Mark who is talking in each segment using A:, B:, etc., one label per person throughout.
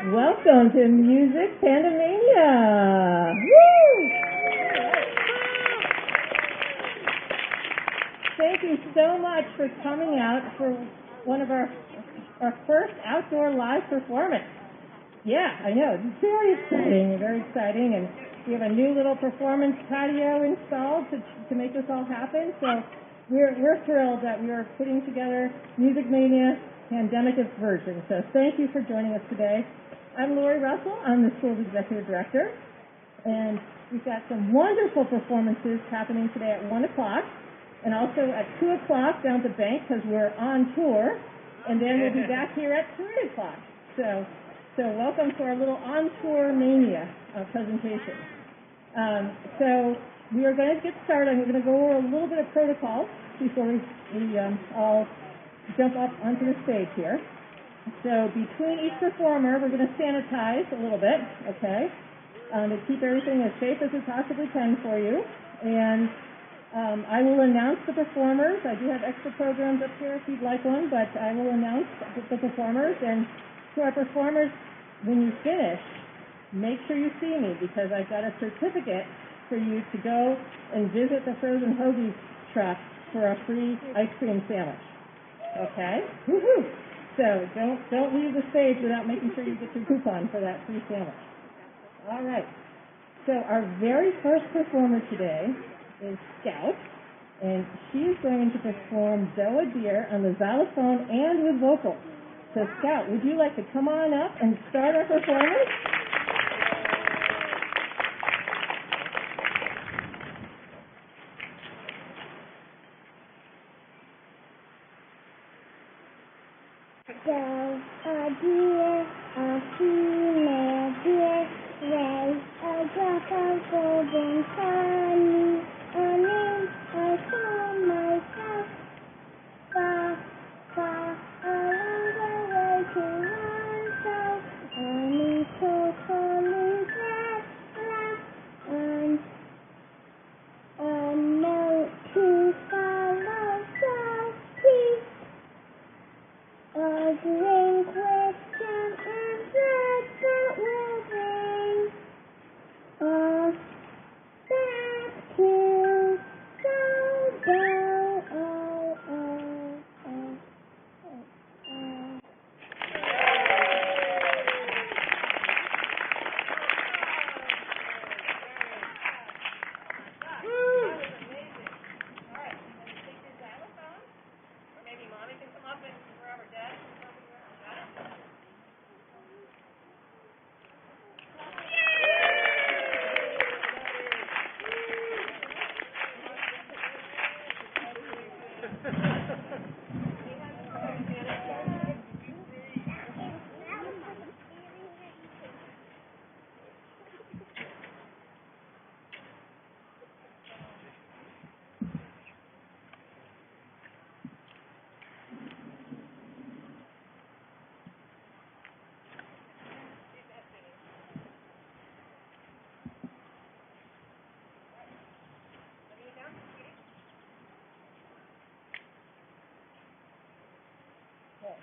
A: Welcome to Music pandeMAYnia. Woo! Thank you so much for coming out for one of our first outdoor live performance. Yeah, I know, it's very exciting, and we have a new little performance patio installed to make this all happen. So we're thrilled that we are putting together MusicMAYnia pandemic version. So thank you for joining us today. I'm Lori Russell. I'm the school's executive director, and we've got some wonderful performances happening today at 1 o'clock, and also at 2 o'clock down at the bank because we're on tour, and then we'll be back here at 3 o'clock. So welcome to our little on-tour mania presentation. So we are going to get started. I'm going to go over a little bit of protocol before we all jump up onto the stage here. So between each performer, we're going to sanitize a little bit, okay, to keep everything as safe as we possibly can for you. And I will announce the performers. I do have extra programs up here if you'd like one, but I will announce the performers. And to our performers, when you finish, make sure you see me because I've got a certificate for you to go and visit the Frozen Hoagies truck for a free ice cream sandwich. Okay? Woohoo! So don't leave the stage without making sure you get your coupon for that free sandwich. All right. So our very first performer today is Scout, and she's going to perform Doe a Deer on the xylophone and with vocals. So Scout, would you like to come on up and start our performance?
B: Doe a deer, a female deer, lays a drop of golden honey. Honey, I saw myself far, far along the way to run. So honey told honey that and a note to follow. So he a great question answered that will bring us back to Doe.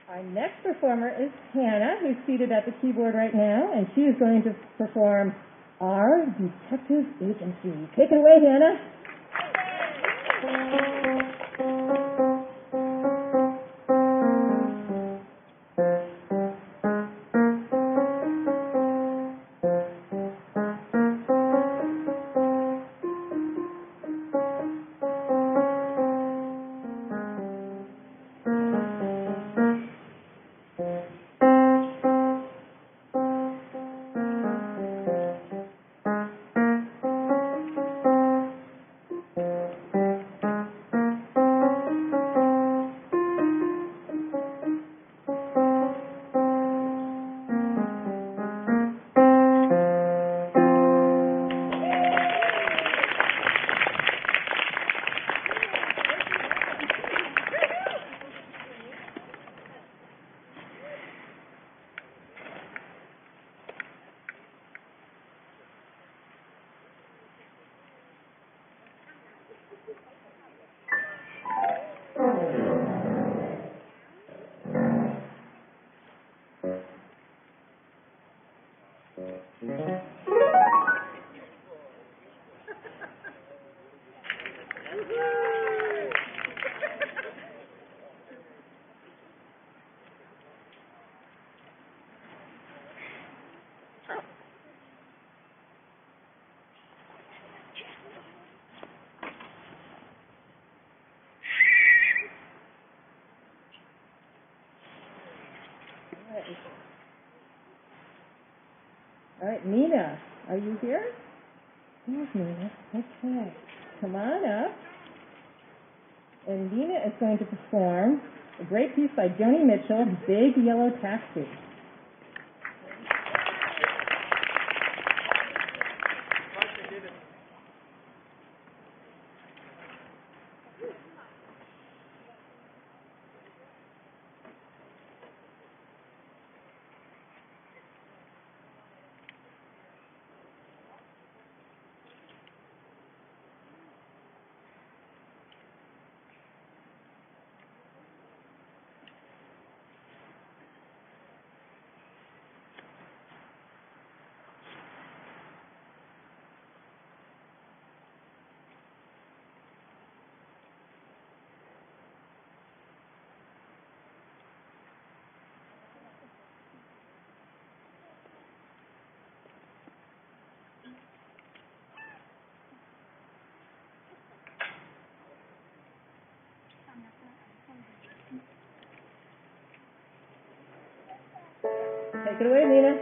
A: Our next performer is Hannah, who's seated at the keyboard right now, and she is going to perform Our Detective Agency. Take it away, Hannah. right, Nina, are you here? There's Nina. Okay. Come on up. And Nina is going to perform a great piece by Joni Mitchell, Big Yellow Taxi. Take it away, Nina.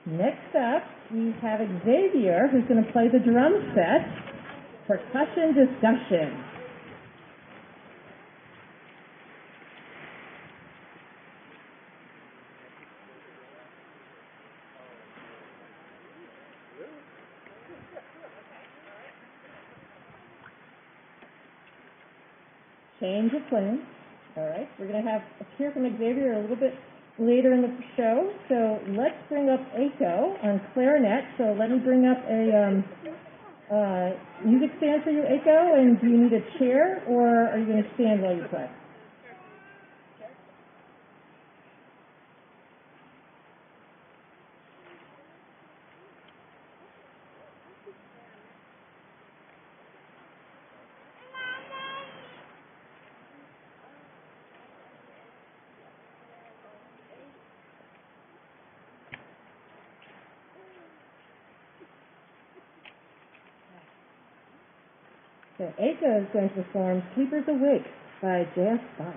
A: Next up, we have Xavier, who's going to play the drum set, Percussion Discussion. Change of plans. All right, we're going to hear from Xavier a little bit later in the show. So let's bring up Aiko on clarinet. So let me bring up a music stand for you, Aiko. And do you need a chair, or are you going to stand while you play? So Aiko is going to perform Sleepers Awake by J.S. Bach.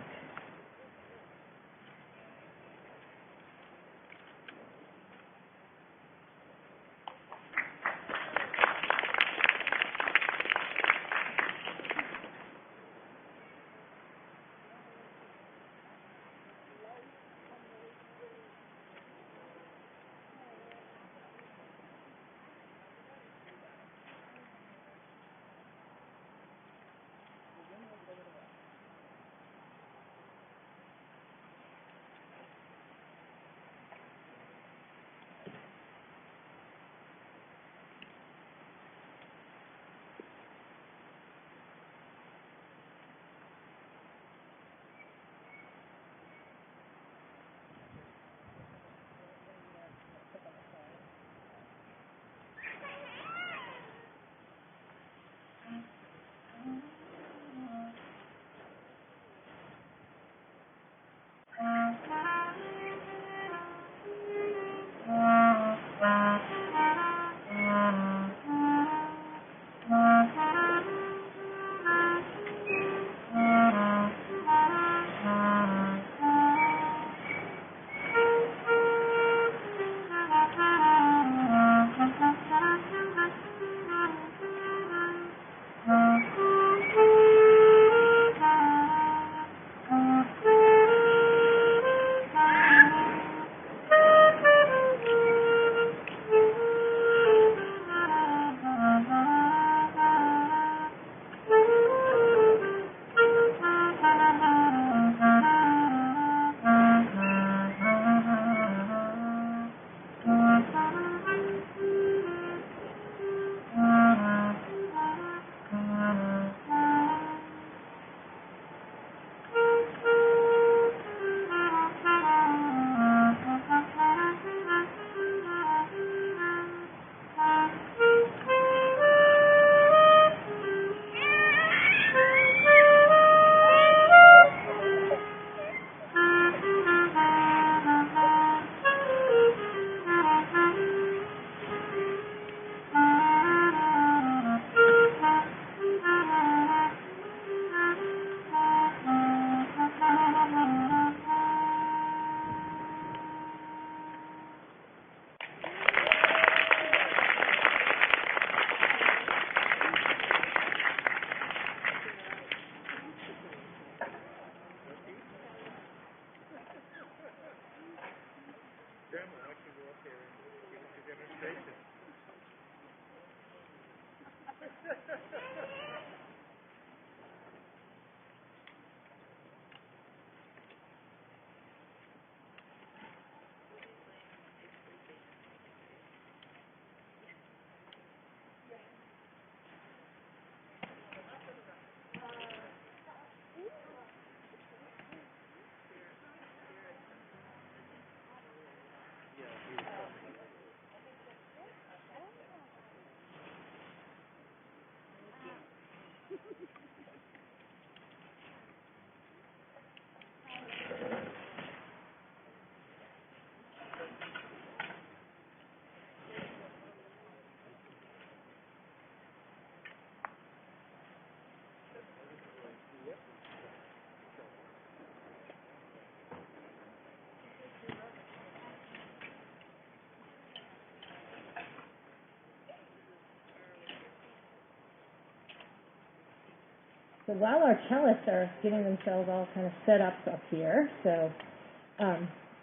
A: So while our cellists are getting themselves all kind of set up here, so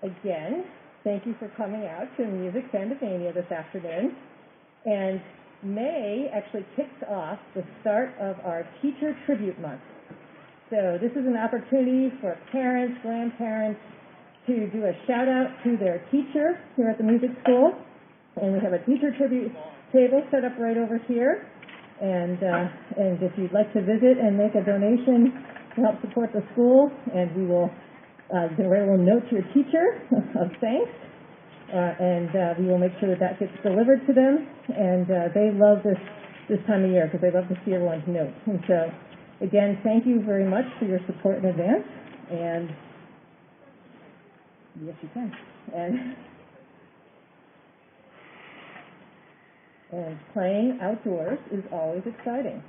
A: again, thank you for coming out to Music pandeMAYnia this afternoon. And May actually kicks off the start of our Teacher Tribute Month. So this is an opportunity for parents, grandparents to do a shout out to their teacher here at the music school. And we have a teacher tribute table set up right over here. And if you'd like to visit and make a donation to help support the school, and we will you can write a little note to your teacher of thanks, and we will make sure that that gets delivered to them. And they love this time of year because they love to see everyone's notes. And so, again, thank you very much for your support in advance. And yes, you can. And And playing outdoors is always exciting.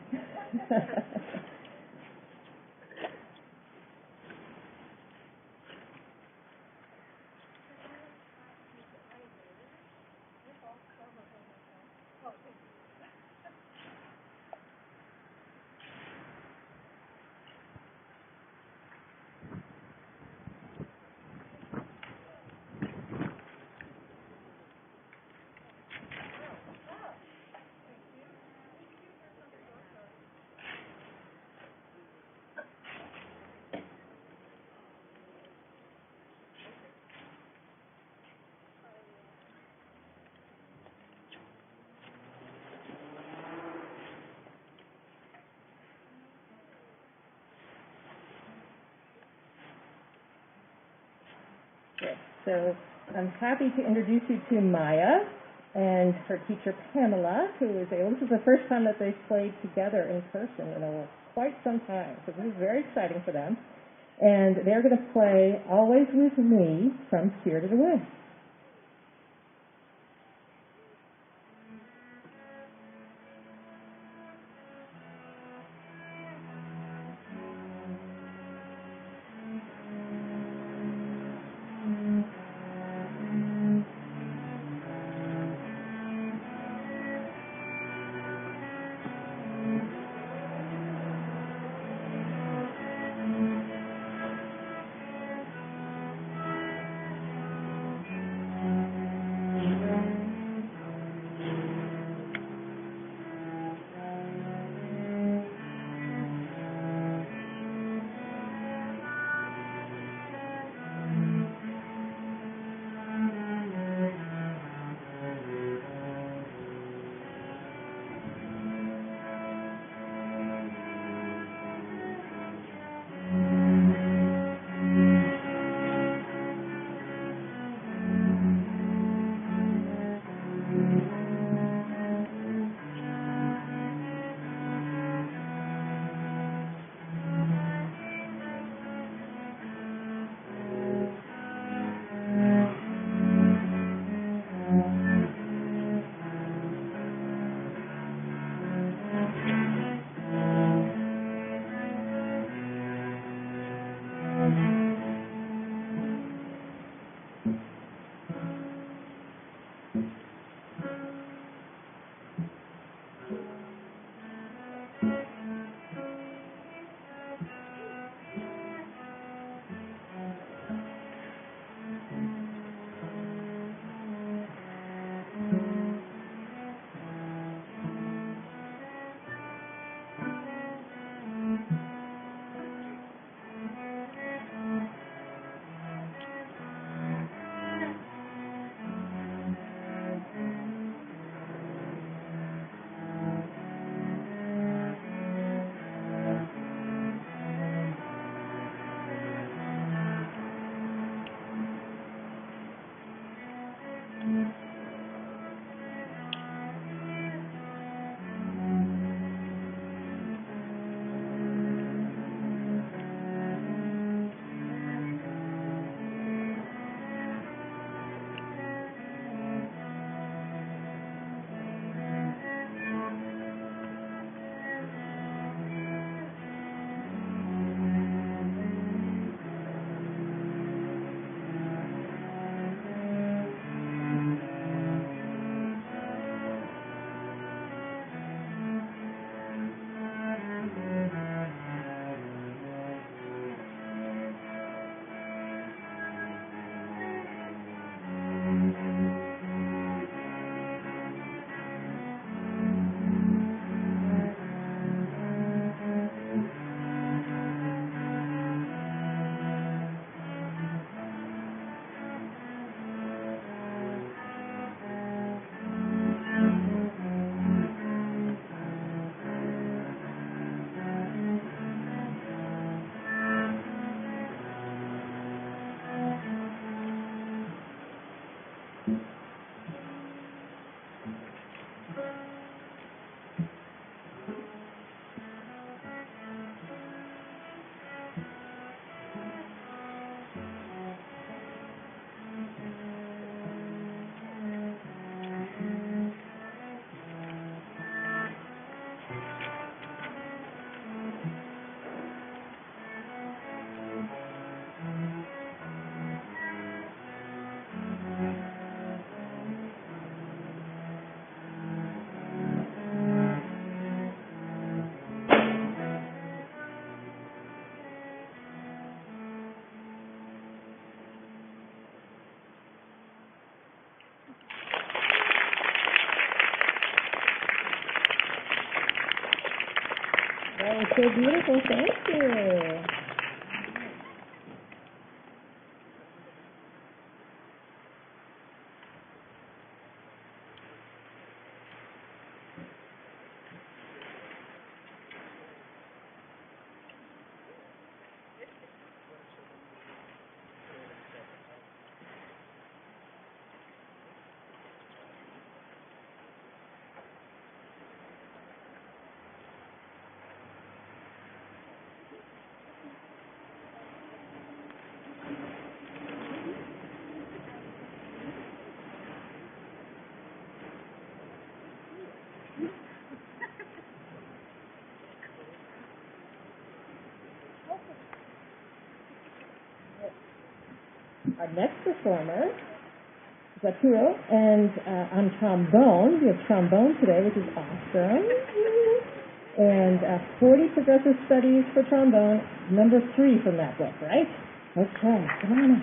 A: So I'm happy to introduce you to Maya and her teacher Pamela, who is this is the first time that they've played together in person in quite some time. So this is very exciting for them. And they're going to play Always With Me from Spirited Away. So beautiful. Thank you. Our next performer is Arturo, and on trombone. We have trombone today, which is awesome. And 40 Progressive Studies for Trombone, number 3 from that book, right? Okay, come on up.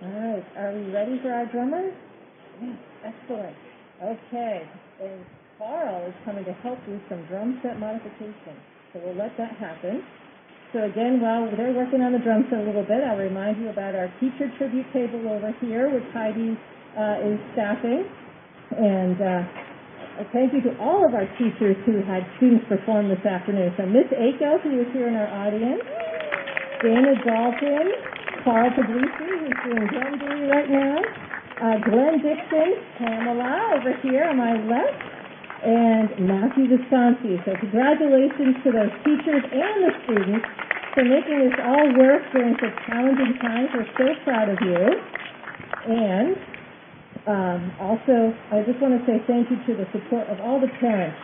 A: All right, are we ready for our drummers? Yes, excellent. Okay, and Carl is coming to help with some drum set modification. So we'll let that happen. So again, while they're working on the drum set a little bit, I'll remind you about our teacher tribute table over here, which Heidi is staffing. And thank you to all of our teachers who had students perform this afternoon. So Miss Aiko, who is here in our audience, Dana Dalton, Carl Puglisi, who's doing drum duty right now, Glenn Dixon, Pamela over here on my left, and Matthew Visconti. So congratulations to those teachers and the students for making this all work during such challenging times. We're so proud of you. And also, I just want to say thank you to the support of all the parents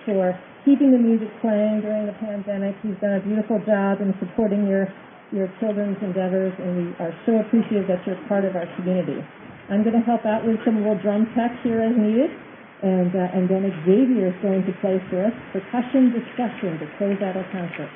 A: for keeping the music playing during the pandemic. You've done a beautiful job in supporting your children's endeavors, and we are so appreciative that you're part of our community. I'm going to help out with some little drum techs here as needed, and then Xavier is going to play for us percussion discussion to close out our concert.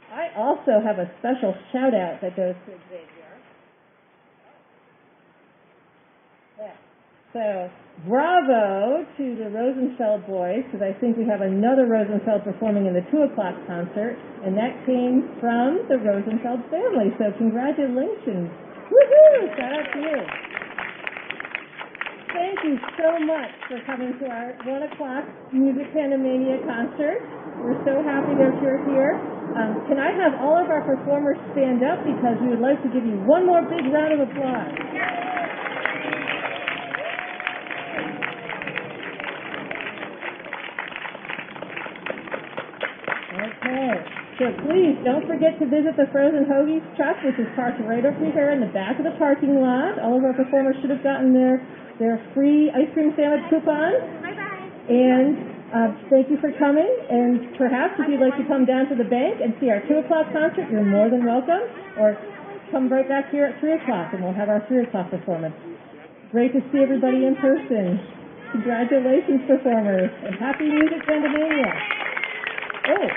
A: I also have a special shout out that goes to Xavier. Yeah. So, bravo to the Rosenfeld boys, because I think we have another Rosenfeld performing in the 2 o'clock concert, and that came from the Rosenfeld family. So, congratulations. Woohoo! Shout out to you. Thank you so much for coming to our 1 o'clock Music pandeMAYnia concert. We're so happy that you're here. Can I have all of our performers stand up, because we would like to give you one more big round of applause. Okay, so please don't forget to visit the Frozen Hoagies truck, which is parked right over here in the back of the parking lot. All of our performers should have gotten their free ice cream sandwich coupons. Bye-bye. And thank you for coming, and perhaps if you'd like to come down to the bank and see our 2 o'clock concert, you're more than welcome, or come right back here at 3 o'clock and we'll have our 3 o'clock performance. Great to see everybody in person. Congratulations, performers, and happy Music pandeMAYnia. Oh,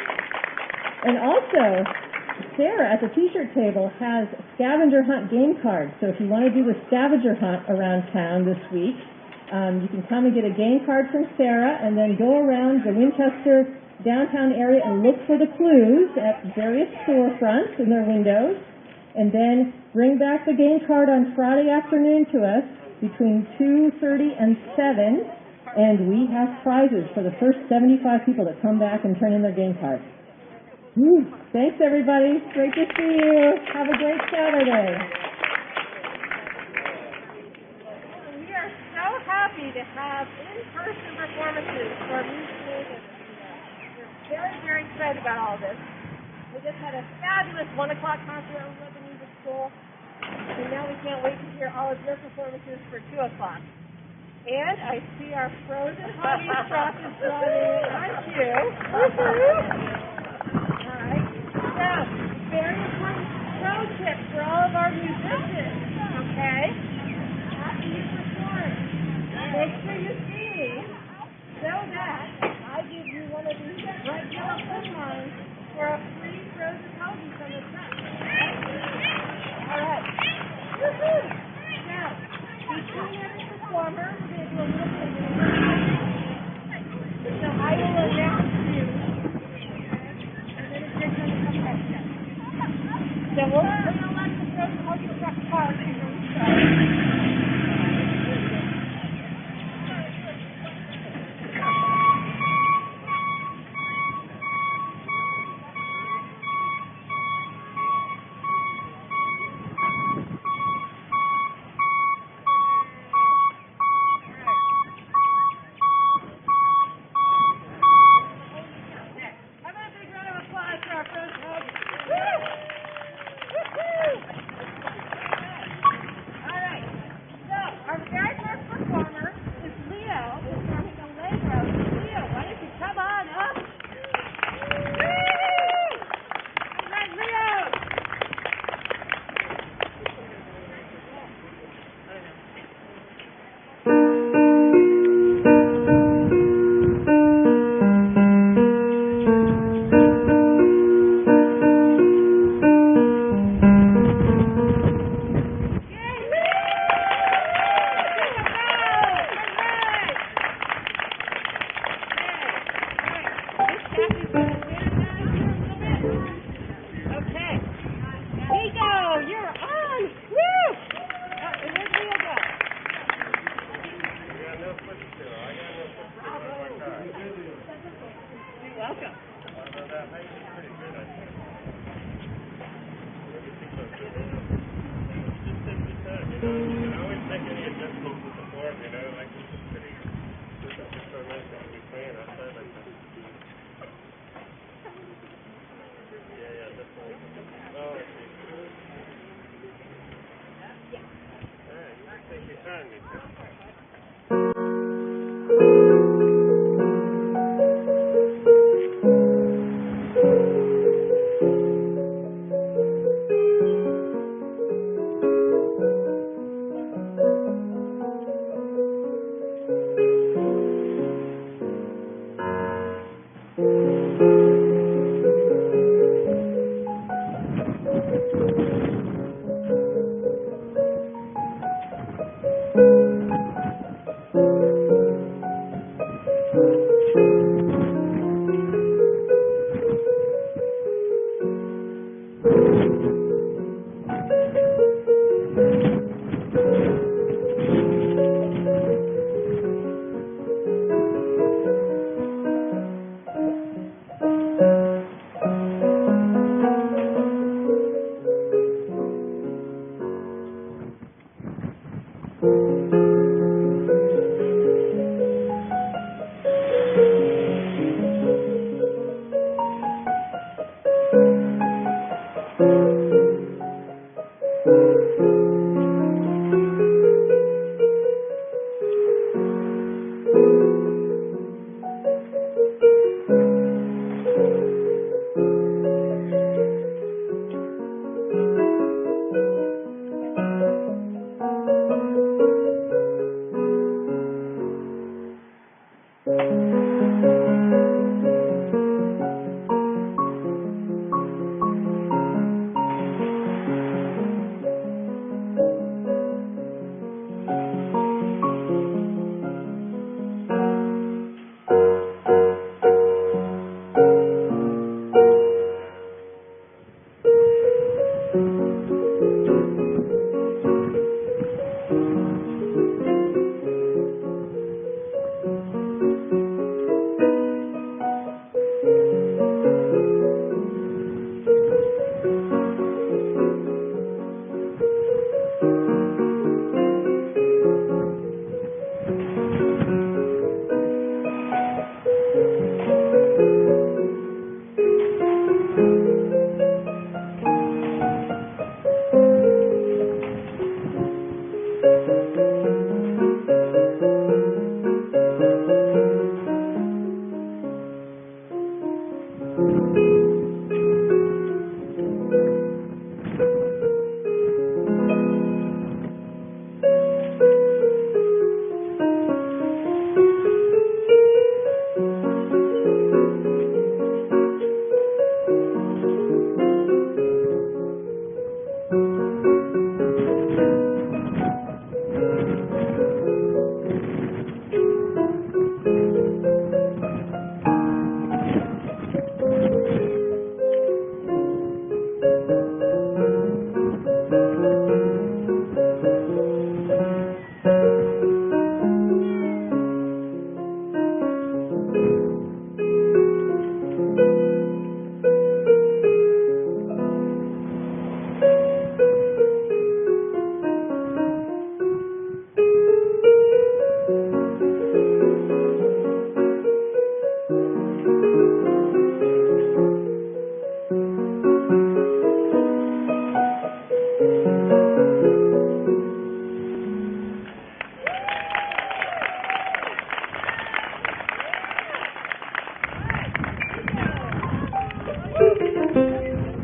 A: and also, Sarah at the t-shirt table has scavenger hunt game cards. So if you want to do a scavenger hunt around town this week, you can come and get a game card from Sarah and then go around the Winchester downtown area and look for the clues at various storefronts in their windows, and then bring back the game card on Friday afternoon to us between 2:30 and 7, and we have prizes for the first 75 people that come back and turn in their game cards. Whew. Thanks, everybody. Great to see you. Have a great Saturday.
C: We are so happy to have in-person performances for music, and we're very, very excited about all this. We just had a fabulous 1 o'clock concert at the music school, and now we can't wait to hear all of your performances for 2 o'clock. And I see our frozen hobby truck is running, aren't you? All right. Now, very important pro tip for all of our musicians, okay? After you perform, make sure you see me so that I give you one of these right yellow phone lines for a free frozen hoagie from the truck. All right. Woohoo! Now, between every performer, we're going to do a little bit of so I will announce you, and then it's your turn to come back. So we'll let the frozen hoagie truck park and then we start.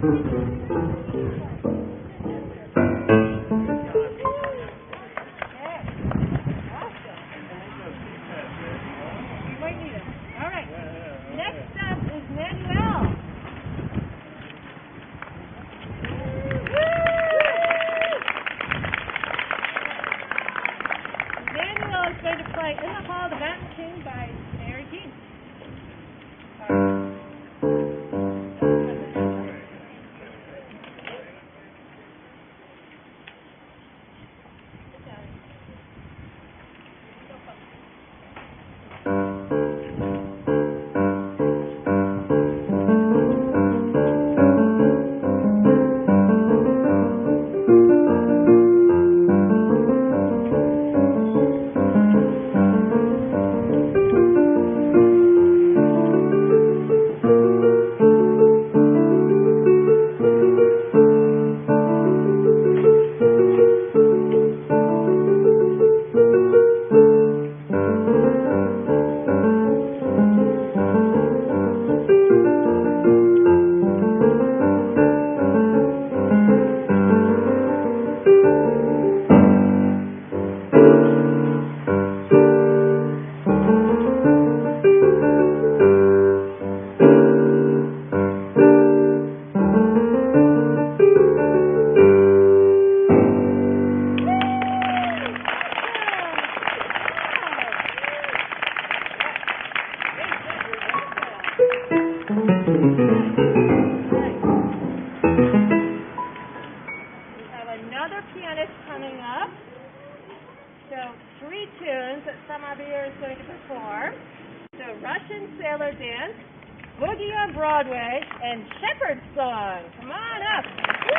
C: Going to play In the Hall, the Mountain King by Mary King. Another pianist coming up. So 3 tunes that some of you are going to perform. So Russian Sailor Dance, Boogie on Broadway, and Shepherd's Song. Come on up. Woo!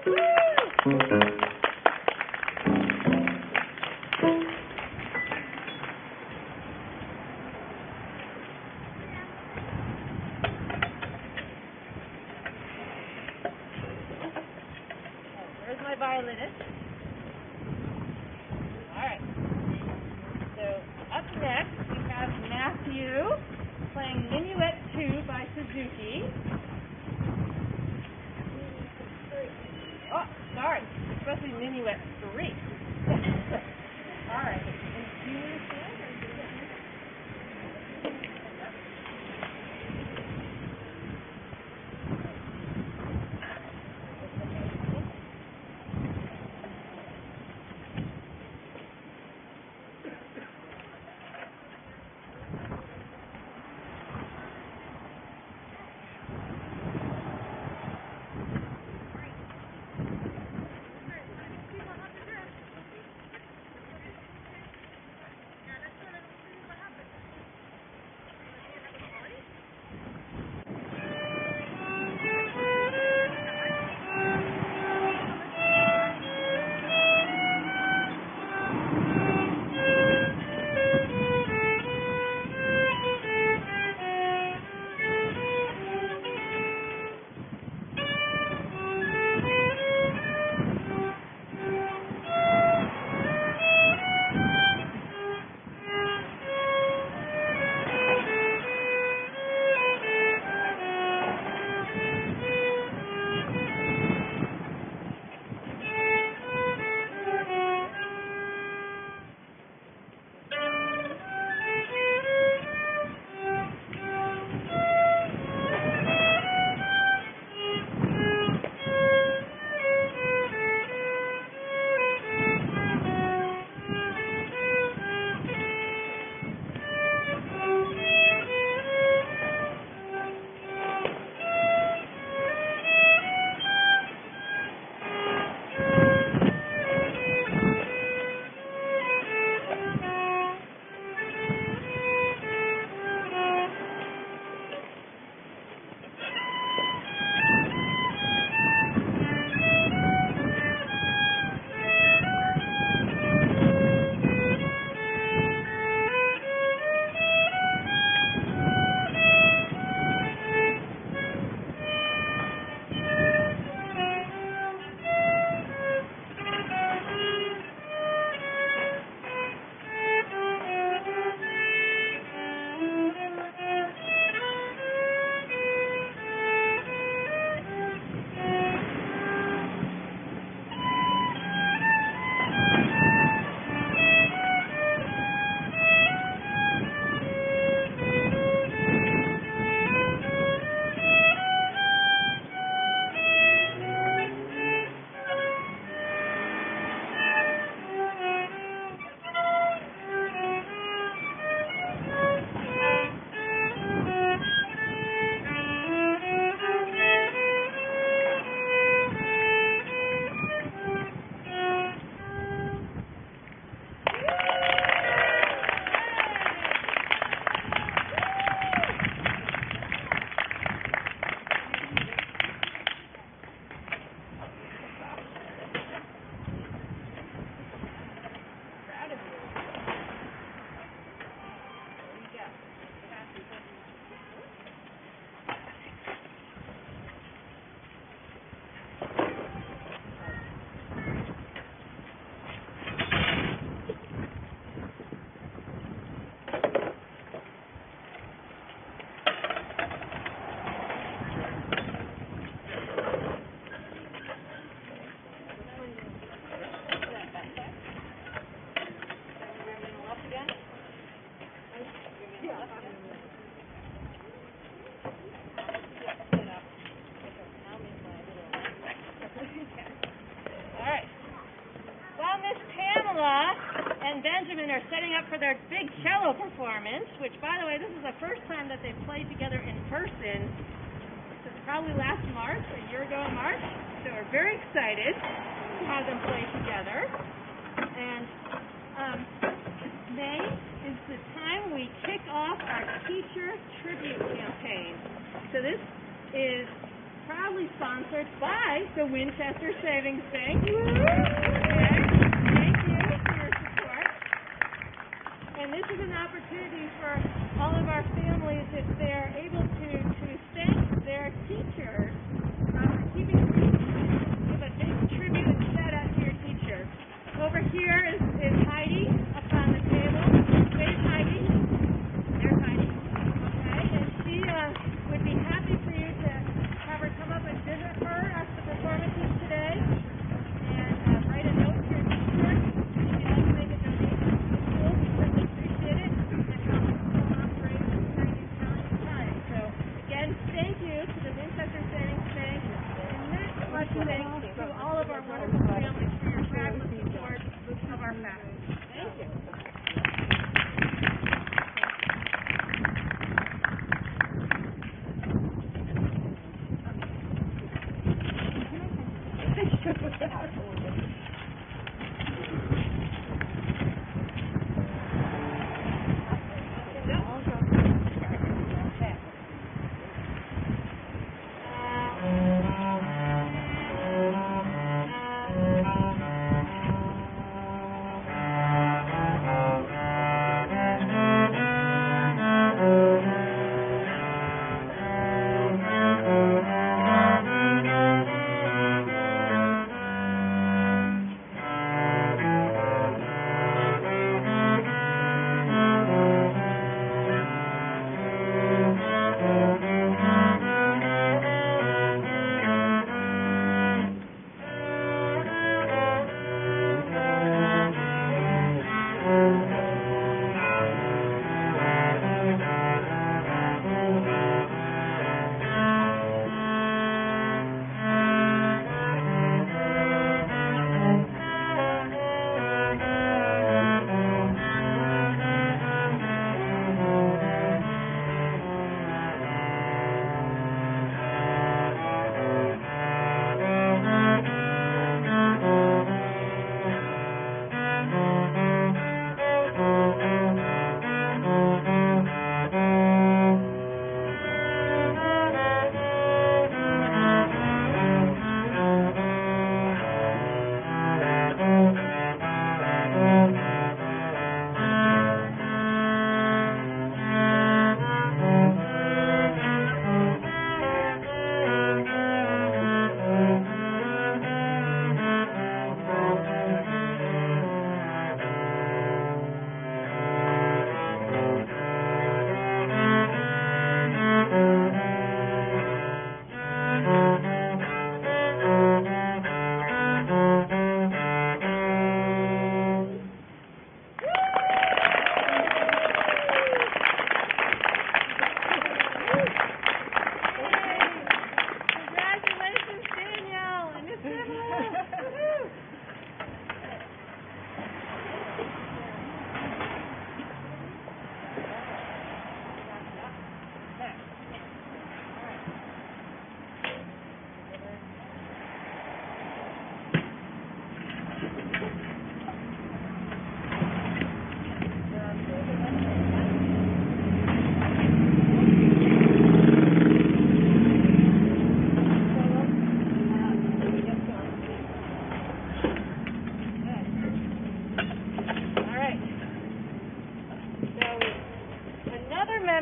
A: There's my violinist. All right. So up next we have Matthew playing Minuet 2 by Suzuki. Oh, sorry. It's supposed to be Minuet 3. All right. And do you understand? and Benjamin are setting up for their big cello performance, which, by the way, this is the first time that they've played together in person since probably last March, a year ago in March. So we're very excited to have them play together. And May is the time we kick off our teacher tribute campaign. So this is
C: proudly sponsored by the Winchester Savings Bank. Okay, thank you for your support. And this is an opportunity for all of our families, if they're able to thank their teachers for keeping the give a big tribute and shout out to your teacher. Over here is Heidi up on the table. Where's Heidi? There's Heidi. Okay, and she would be happy for you to have her come up and visit her after the performances today and write a note to your teacher. If you'd like to make a donation to the school, we certainly appreciate it and help the school operate during these challenging times. So again, thank you to the Winchester Savings Bank, and much thanks to all of our wonderful families for your fabulous support of our faculty. Thank you.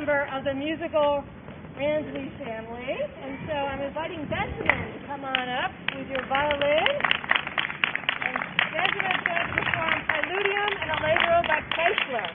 C: Of the musical Ransley family, and so I'm inviting Benjamin to come on up with your violin. And Benjamin's going to perform Preludium and Allegro by Chrysler.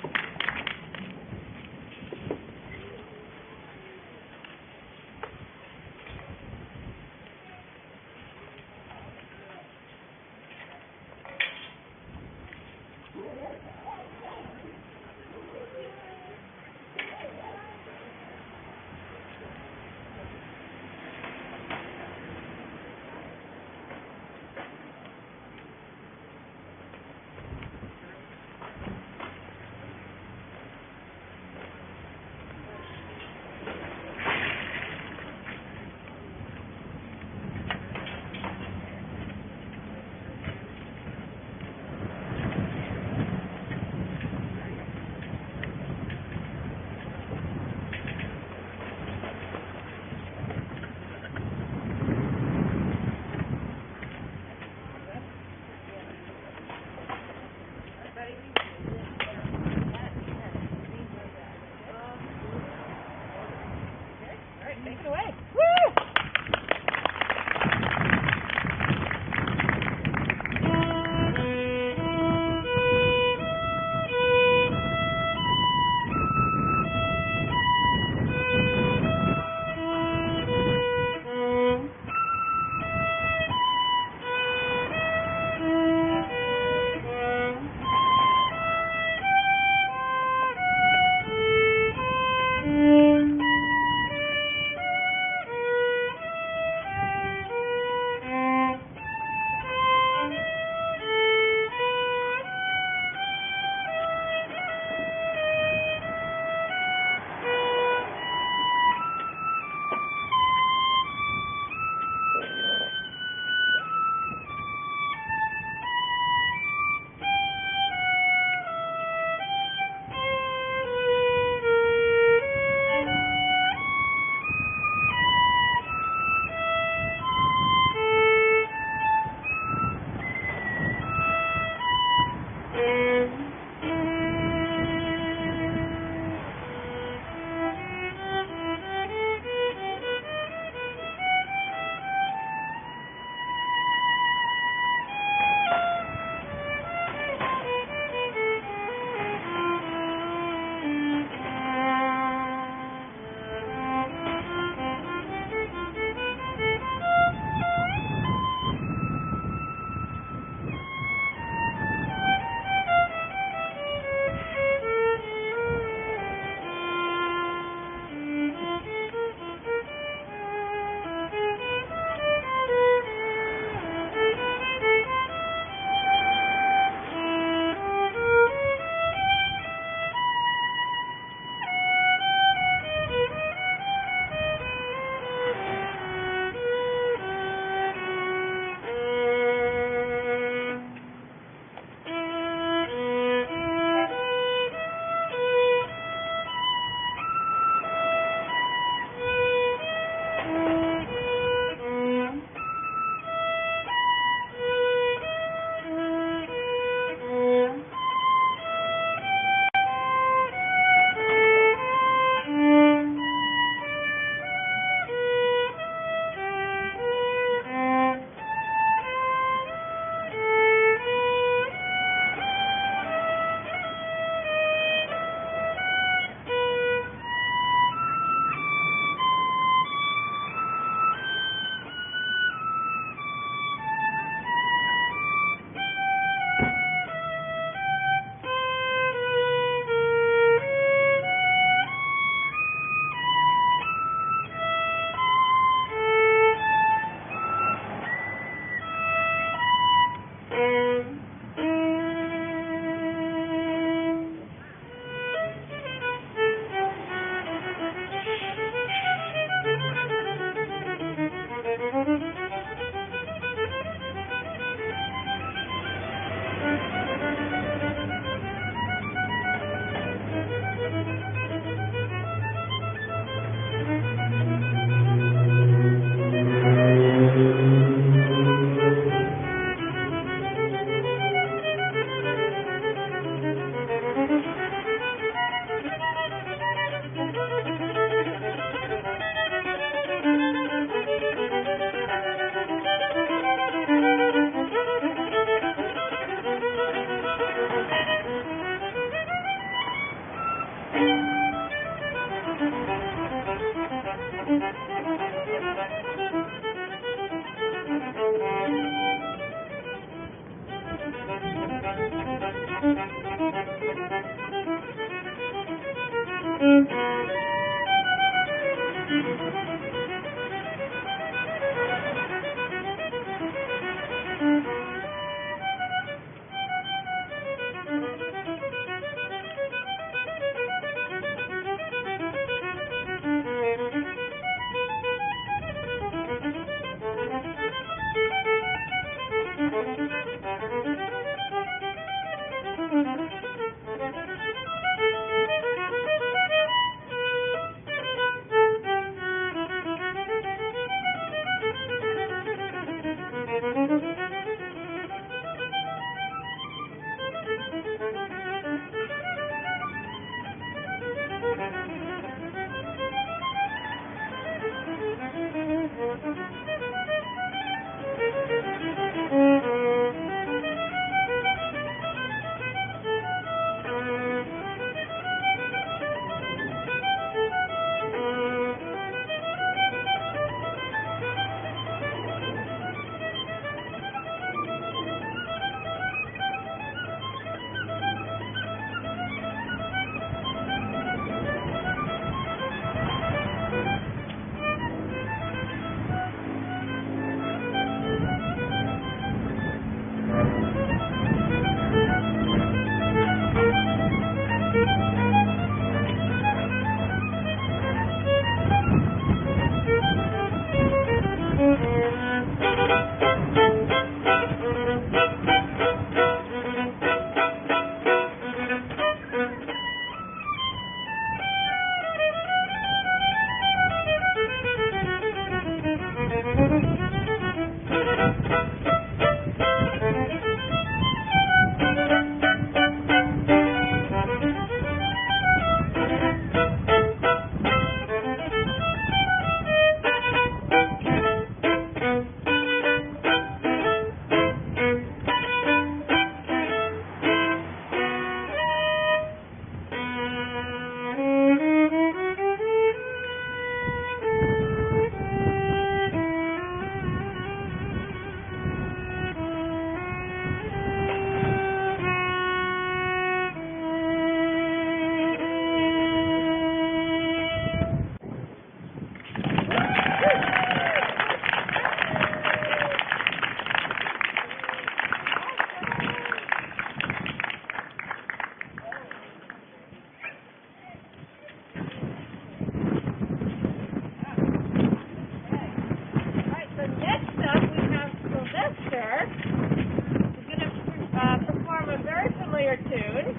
C: tune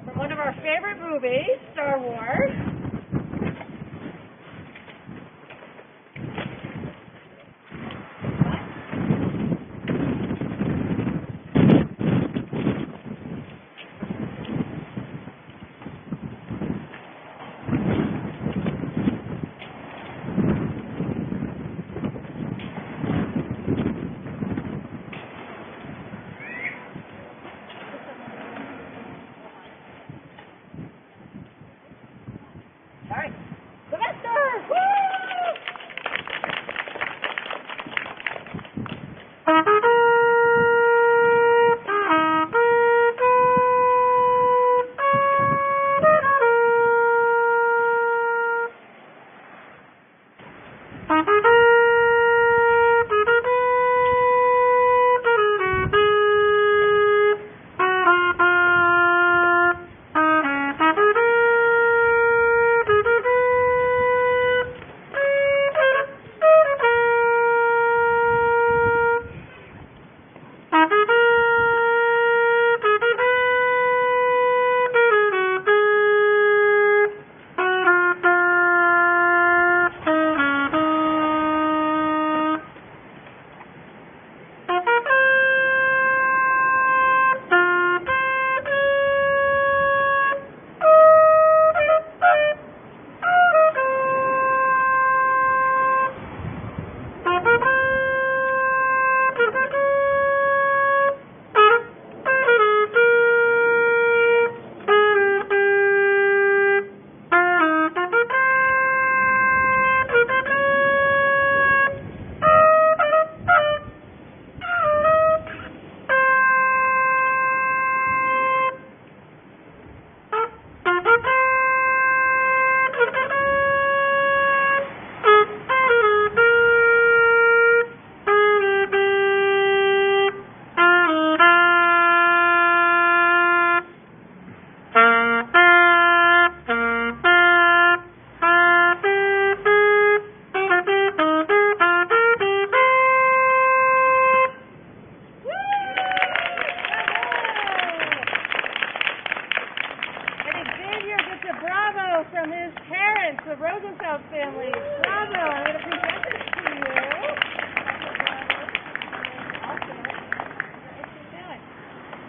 C: from one of our favorite movies, Star Wars. All right, Sylvester! Woo! from his parents, the Rosenfeld family. Bravo. I'm going to present this to you.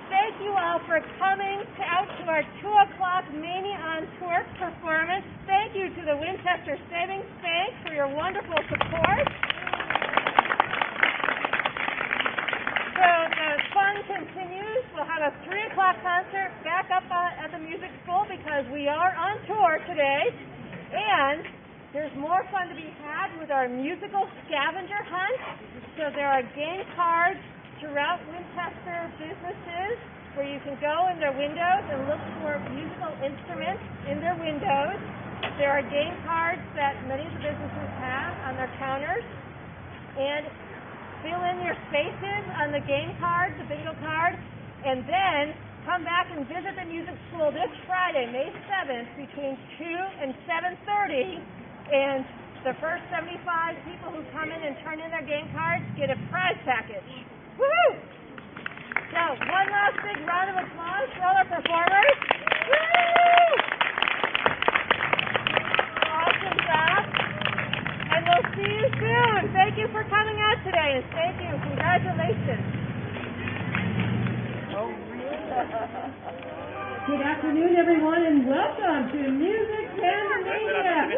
C: Thank you all for coming out to our 2 o'clock Mania on Tour performance. Thank you to the Winchester Savings Bank for your wonderful support. So the fun continues. We'll have a 3 o'clock concert back up at the music school because we are on tour today. And there's more fun to be had with our musical scavenger hunt. So there are game cards throughout Winchester businesses where you can go in their windows and look for musical instruments in their windows. There are game cards that many of the businesses have on their counters. And fill in your spaces on the game card, the bingo card, and then come back and visit the music school this Friday, May 7th, between 2 and 7:30. And the first 75 people who come in and turn in their game cards get a prize package. Woo! So, one last big round of applause for all our performers. Woo! Awesome job. And we'll see you soon. Thank you for coming out today, and thank you. Congratulations.
A: Good afternoon, everyone, and welcome to Music pandeMAYnia.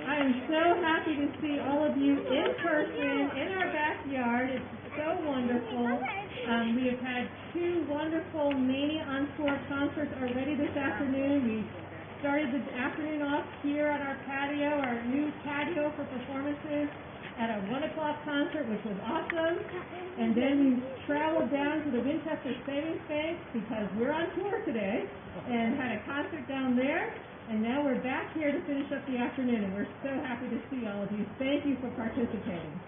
A: I am so happy to see all of you in person in our backyard. It's so wonderful. We have had 2 wonderful Mania on Tour concerts already this afternoon. We started the afternoon off here on our patio, our new patio for performances, at a 1 o'clock concert, which was awesome. And then we traveled down to the Winchester Savings Bank because we're on tour today and had a concert down there. And now we're back here to finish up the afternoon, and we're so happy to see all of you. Thank you for participating.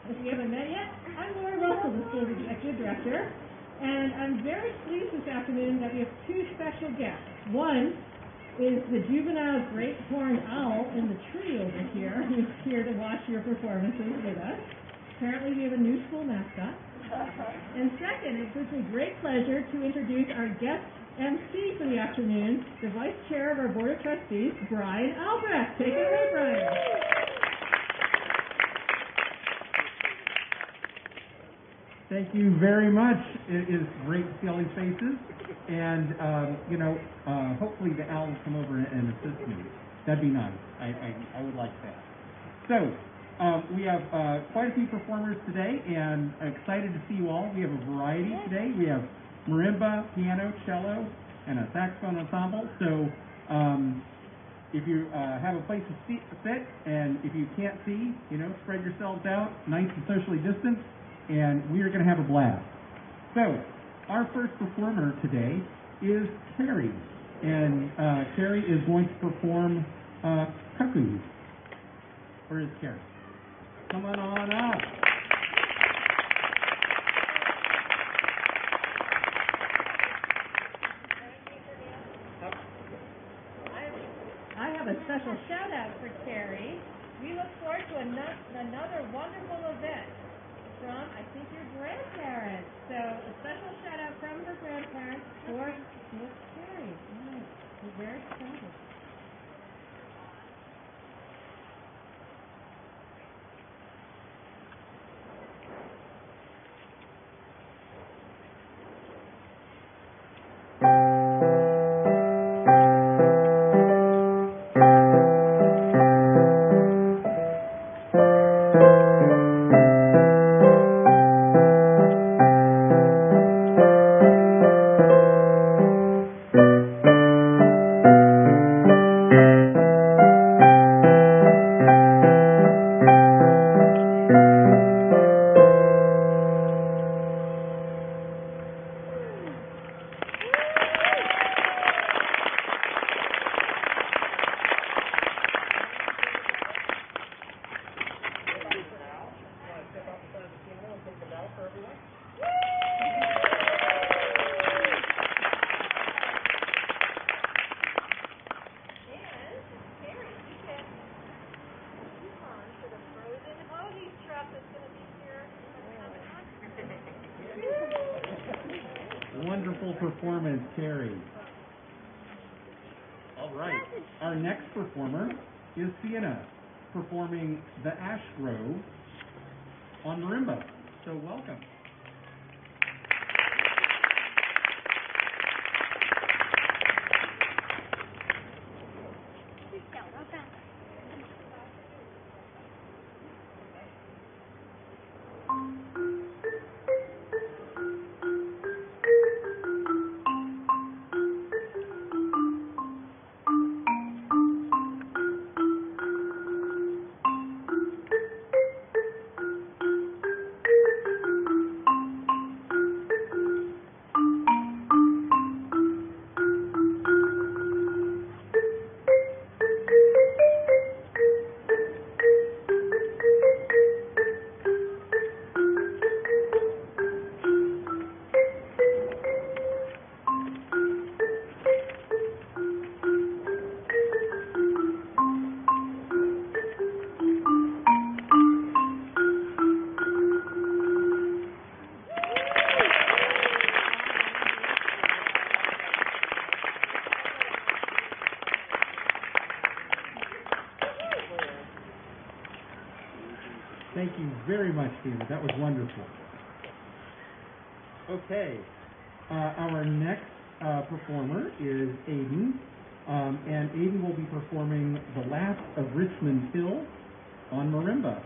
A: If you haven't met yet, I'm Laura Russell, the School Executive Director, and I'm very pleased this afternoon that we have 2 special guests. One is the juvenile great horned owl in the tree over here, who's here to watch your performances with us. Apparently we have a new school mascot. And second, it gives me great pleasure to introduce our guest MC for the afternoon, the Vice Chair of our Board of Trustees, Brian Albrecht. Take it away, Brian.
D: Thank you very much. It is great to see all these faces. And, hopefully the owl will come over and assist me. That'd be nice. I would like that. So, we have quite a few performers today, and I'm excited to see you all. We have a variety today. We have marimba, piano, cello, and a saxophone ensemble. So, if you have a place to sit, and if you can't see, spread yourselves out, nice and socially distanced, and we are going to have a blast. So, our first performer today is Carrie, and Carrie is going to perform Cuckoo. Where is Carrie? Come on up.
A: I have a special shout out for Carrie. We look forward to another wonderful event from, I think, your grandparents. So a special shout out from her grandparents for Miss Carrie. Nice. We're very excited.
D: wonderful performance, Carrie. All right. Our next performer is Sienna, performing The Ash Grove on marimba. So welcome. Thank you very much, David. That was wonderful. Okay. Our next performer is Aiden. And Aiden will be performing The Last of Richmond Hill on marimba.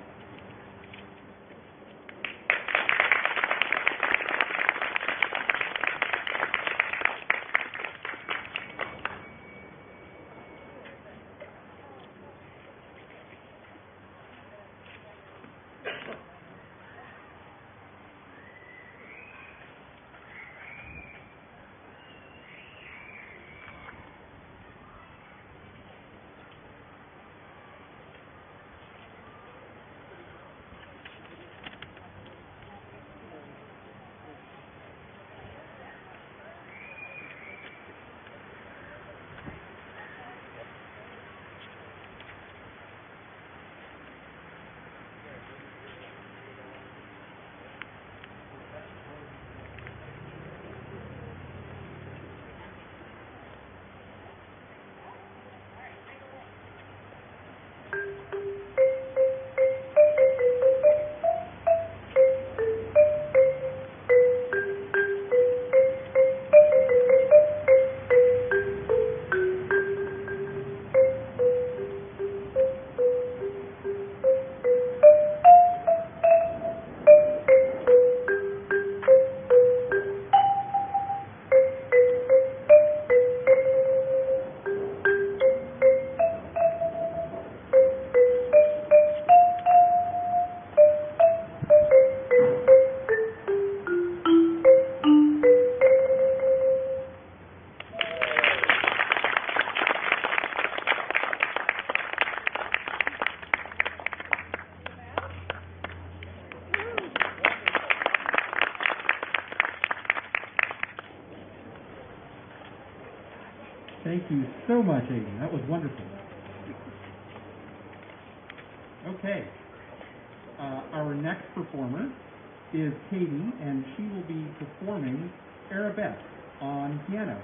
D: Thank you so much, Aiden. That was wonderful. Okay. Our next performer is Katie, and she will be performing Arabesque on piano.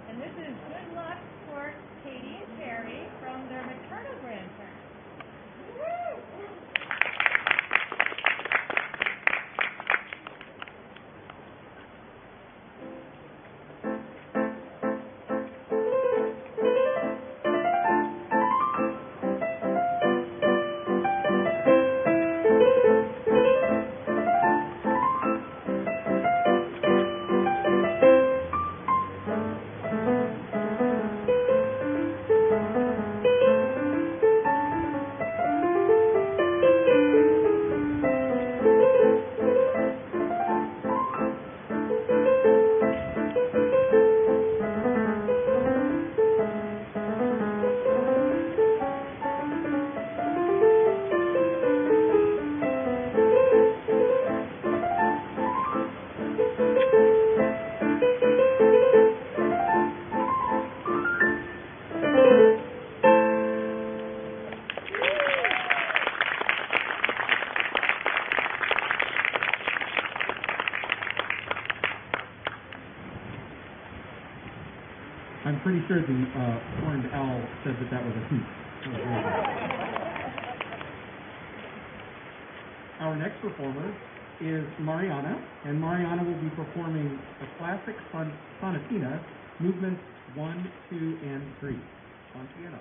C: And this is good luck for Katie and Terry from their maternal grandparents.
D: sure the horned owl said that that was a hoot. That was really good. Our next performer is Mariana, and Mariana will be performing a classic sonatina, movements 1, 2, and 3 on piano.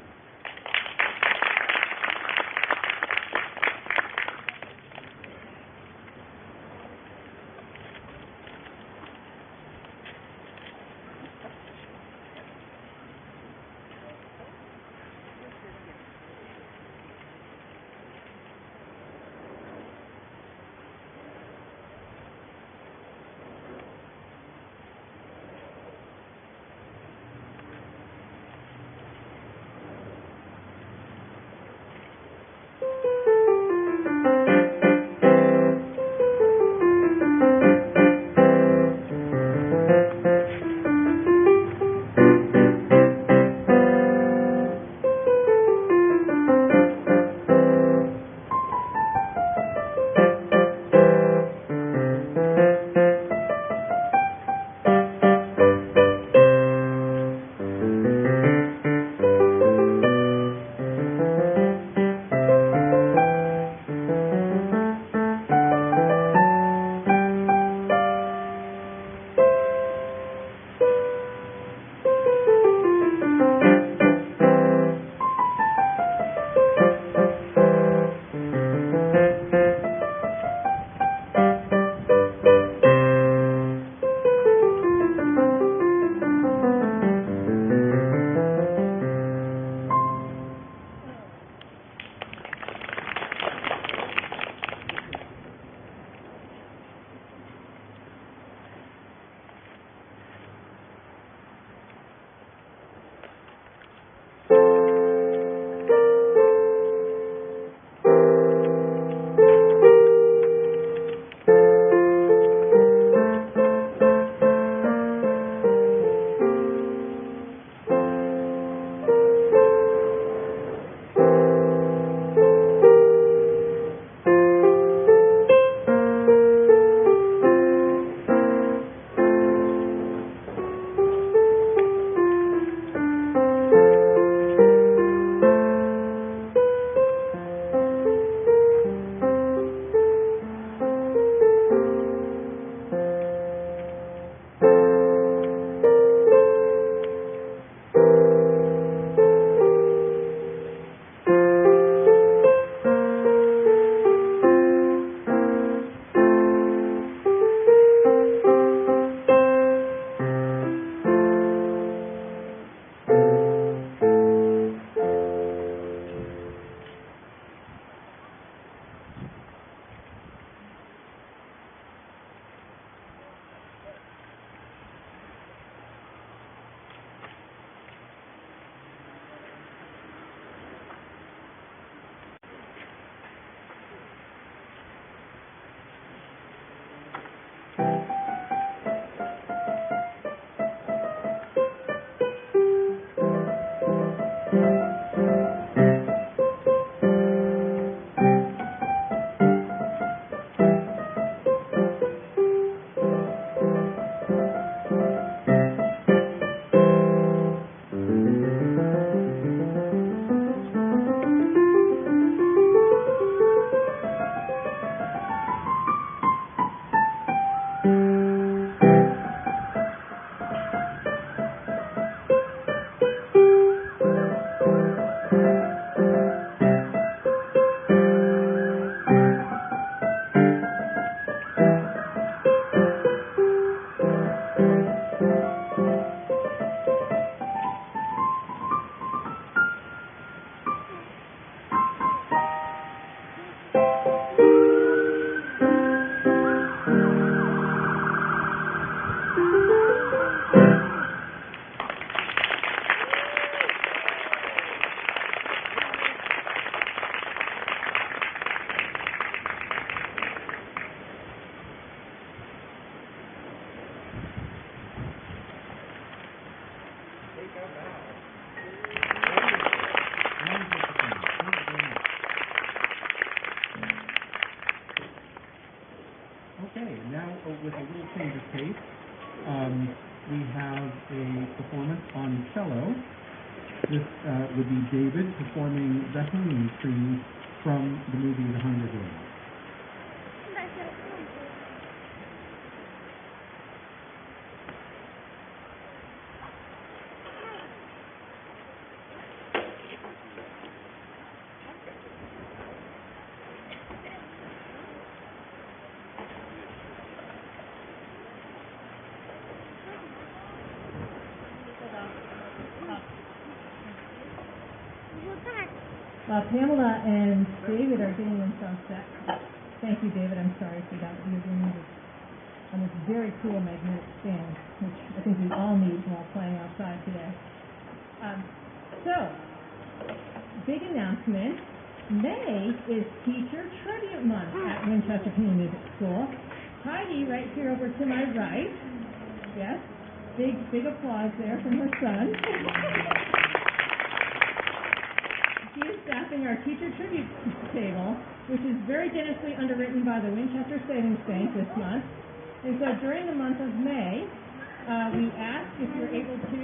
D: Okay, now with a little change of pace, we have a performance on cello. This would be David performing The Hanging Tree from the movie The Hunger Games.
A: Pamela and David are getting themselves set. Thank you, David. I'm sorry for that. You're doing this on this very cool magnetic stand, which I think we all need while playing outside today. So, big announcement. May is Teacher Tribute Month at Winchester Community Music School. Heidi, right here over to my right. Yes, big applause there from her son. She is staffing our teacher tribute table, which is very generously underwritten by the Winchester Savings Bank this month. And so during the month of May, we ask if you're able to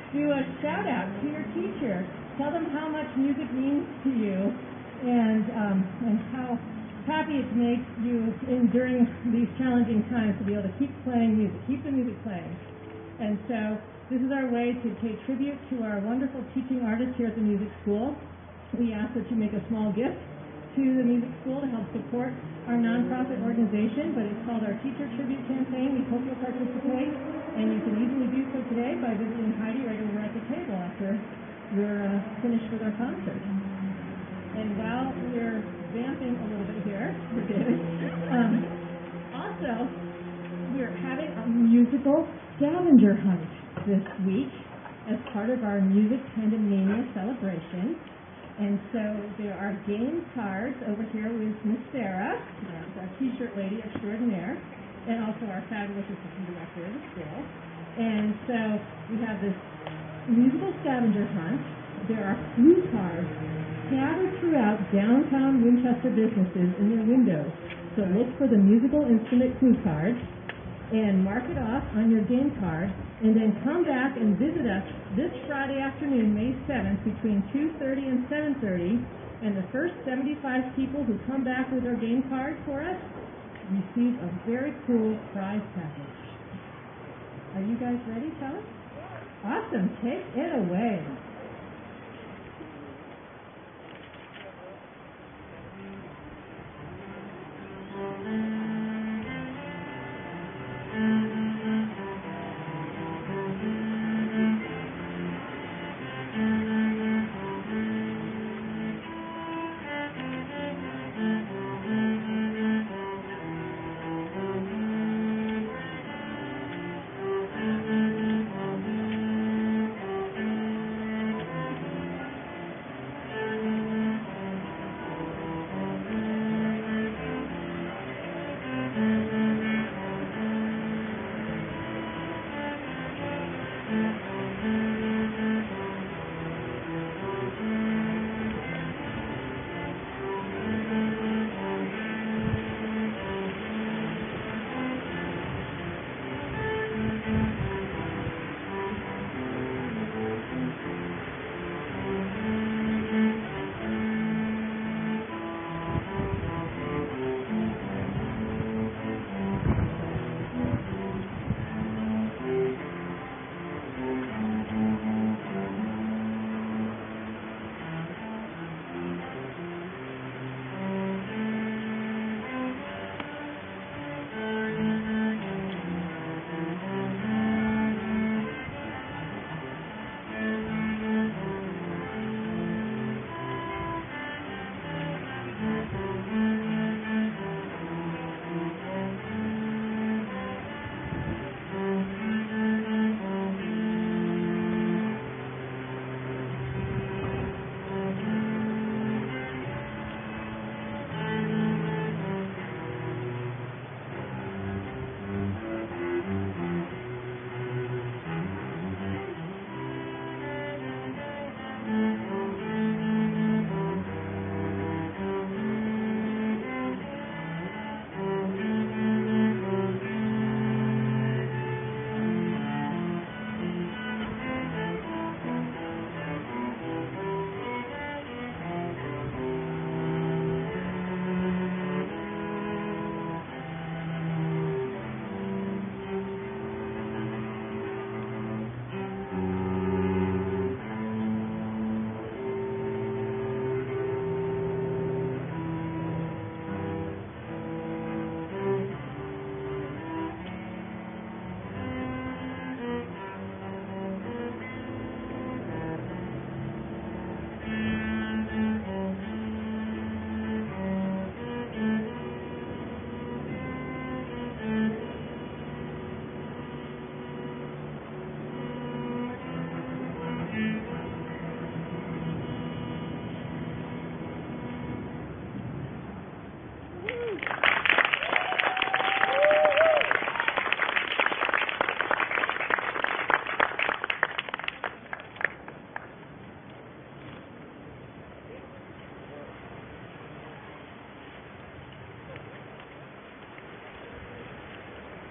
A: do a shout out to your teacher. Tell them how much music means to you and how happy it makes you during these challenging times to be able to keep playing music, keep the music playing. And so this is our way to pay tribute to our wonderful teaching artists here at the music school. We ask that you make a small gift to the music school to help support our nonprofit organization, but it's called our Teacher Tribute Campaign. We hope you'll participate, and you can easily do so today by visiting Heidi right over at the table after we're finished with our concert. And while we're vamping a little bit here, also, we're having a musical scavenger hunt this week as part of our Music pandeMAYnia celebration. And so there are game cards over here with Miss Sarah, our t-shirt lady extraordinaire, and also our fabulous assistant director of the school. And so we have this musical scavenger hunt. There are clue cards scattered throughout downtown Winchester businesses in their windows. So look for the musical instrument clue cards and mark it off on your game card, and then come back and visit us this Friday afternoon, May 7th, between 2:30 and 7:30, and the first 75 people who come back with their game card for us receive a very cool prize package. Are you guys ready, fellas? Awesome. Take it away.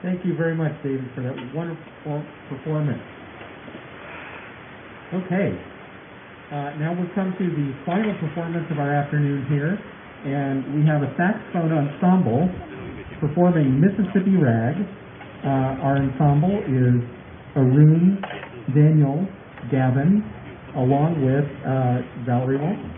D: Thank you very much, David, for that wonderful performance. Okay, now we'll come to the final performance of our afternoon here, and we have a saxophone ensemble performing Mississippi Rag. Our ensemble is Arun, Daniel, Gavin, along with Valerie Walton.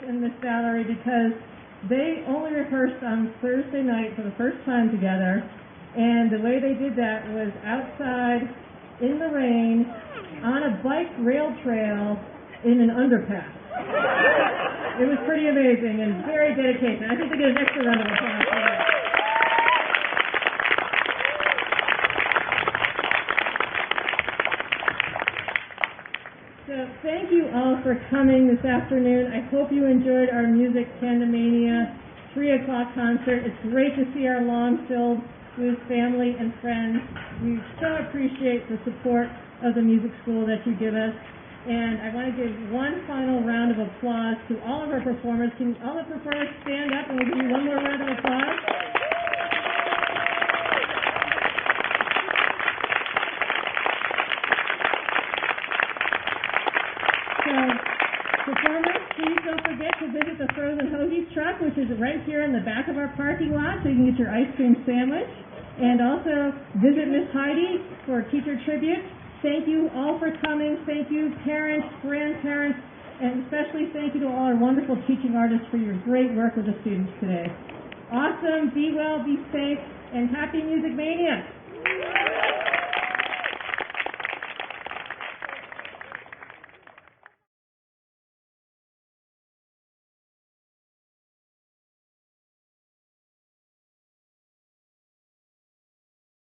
A: In this gallery because they only rehearsed on Thursday night for the first time together, and the way they did that was outside in the rain on a bike rail trail in an underpass. It was pretty amazing and very dedicated. I think they get an extra round of applause for that. So thank you all for coming this afternoon. I hope you enjoyed our music pandeMAYnia 3 o'clock concert. It's great to see our lawn filled with family and friends. We so appreciate the support of the music school that you give us. And I want to give one final round of applause to all of our performers. Can all the performers stand up and we'll give you one more round of applause? Performers, please don't forget to visit the Frozen Hoagies truck, which is right here in the back of our parking lot, so you can get your ice cream sandwich. And also visit Miss Heidi for teacher tribute. Thank you all for coming. Thank you, parents, grandparents, and especially thank you to all our wonderful teaching artists for your great work with the students today. Awesome. Be well, be safe, and happy Music Mania.